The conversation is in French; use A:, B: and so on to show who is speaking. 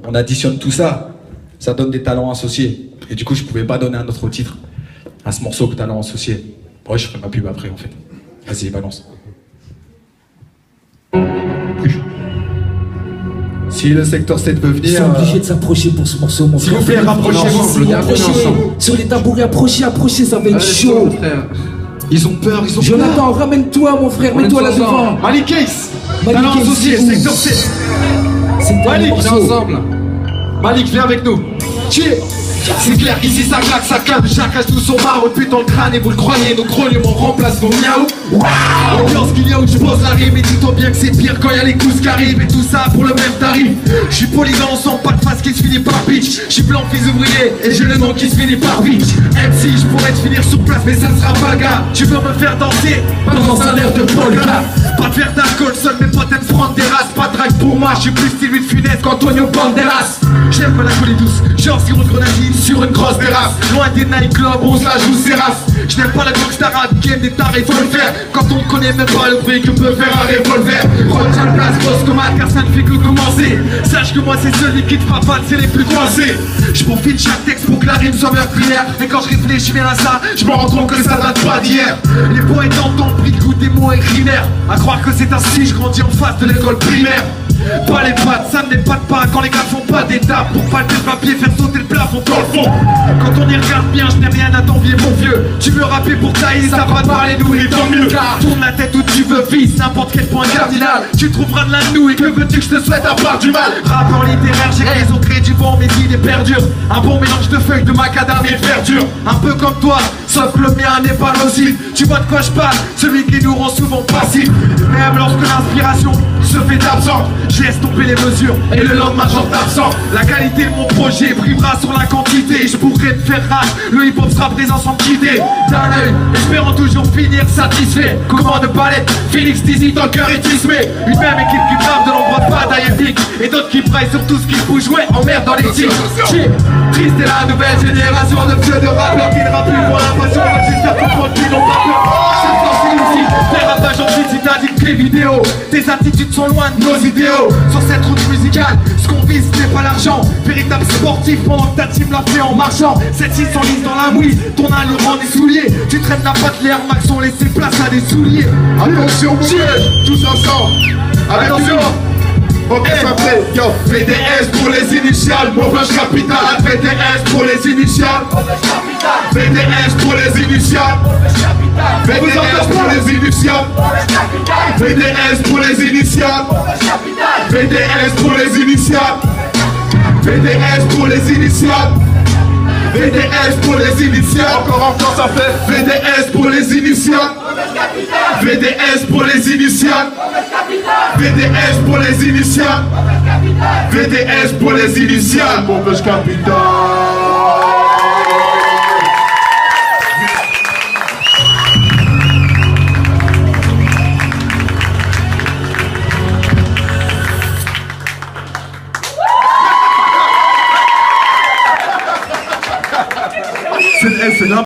A: on additionne tout ça, ça donne des talents associés. Et du coup, je pouvais pas donner un autre titre à ce morceau que talent associé. Ouais, je ferai ma pub après en fait. Vas-y, balance. Si le secteur 7 veut venir...
B: Ils sont obligés de s'approcher pour ce morceau, mon frère.
A: S'il vous plaît, rapprochez-vous.
B: Sur les tabourets, approchez, ça va être chaud.
A: Ils ont peur, ils ont
B: Jonathan, ramène-toi, mon frère, mets-toi là devant.
A: Malik Case,
B: Malik
A: talent
B: Case,
A: associé,
B: c'est où?
A: secteur 7.
B: C'est
A: Malik,
B: un
A: on est
B: morceau.
A: ensemble. Malik, viens avec nous. C'est clair qu'ici ça claque, ça clame, chacun tout son marre, pute dans le crâne et vous le croyez, nos grognements remplacent nos miaou. Waouh, ambiance qu'il y a où je pose la rime et dis-toi bien que c'est pire quand y a les coups qui arrivent et tout ça pour le même tarif. Je suis poli dans l'ensemble, pas de face qui se finit par bitch. Je suis blanc fils ouvrier et j'ai le nom qui se finit par bitch. MC, je pourrais te finir sur place mais ça ne sera pas le gars. Tu veux me faire danser, pas dans un air de polka. Pas de faire d'alcool seul, mes potes aiment prendre des races. Pas de drague pour moi, je suis plus style de funeste qu'Antonio Banderas. J'aime la colis douce, genre sur une grenadine, sur une grosse terrasse. Loin des nightclubs, on se la joue sérasse. Je n'aime pas la gangsta rap game des tarés, faut le faire. Quand on ne connaît même pas le prix que peut faire un revolver. Retiens le place, grosse comme car ça ne fait que commencer. Sache que moi c'est celui qui te frappe, c'est les plus coincés. Je profite chaque texte pour que la rime soit meurtrière. Et quand je réfléchis bien à ça, je me rends compte que ça date pas d'hier. Les poètes entendent le prix de goût des mots écrinaires. À croire que c'est ainsi, je grandis en face de l'école primaire. Pas les pattes, ça ne m'épate pas quand les gars font pas d'étape. Pour palper le papier, faire sauter le plafond dans le fond. Quand on y regarde bien, je n'ai rien à t'envier mon vieux. Tu veux rapper pour tailler, ça va te parler nouilles, tant mieux. Tourne la tête où tu veux, vise n'importe quel point cardinal. Tu trouveras de la nouille, que veux-tu que je te souhaite à part du mal. Rappeur littéraire, j'ai raison, créé du vent, mes idées perdurent. Un bon mélange de feuilles, de macadam et de verdure. Un peu comme toi, sauf que le mien n'est pas nocif. Tu vois de quoi je parle, celui qui nous rend souvent passifs. Même lorsque l'inspiration se fait absente, je laisse tomber les mesures et le lendemain j'en absent. La qualité de mon projet primera sur la quantité. Je pourrais te faire rage, le hip hop sera présent sans me quitter. D'un œil, espérant toujours finir satisfait. Comment ne pas l'être, Félix Dizzy, ton cœur est trismé. Une même équipe qui brave de nombreuses batailles épiques et d'autres qui braillent sur tout ce qui bouge, ouais, emmerde dans les tirs. Triste est la nouvelle génération de vieux de rappeurs qui ne rappent plus pour l'impression que c'est faire comprendre qu'ils n'ont pas peur. Faire ravage ensuite si t'addictes les vidéos. Tes attitudes sont loin de nos idéaux. Sur cette route musicale, ce qu'on vise n'est pas l'argent. Véritable sportif pendant que ta team l'a fait en marchant. 7-6 s'enlise dans la mouille, ton allure des souliers. Tu traînes la patte, les Air Max ont laissé place à des souliers.
C: Attention mon frère, tous ensemble. Attention. Ok, ça fait, yo, VDS pour les initiales, mauvaise capitale. VDS pour les initiales, VDS pour les initiales, VDS pour les initiales, VDS pour les initiales, VDS pour les initiales, VDS pour les initiales, VDS pour les initiales. Encore ça fait VDS pour les initiales, VDS pour les initiales, VDS pour les initiales, VDS pour les initiales, mauvaise capitale.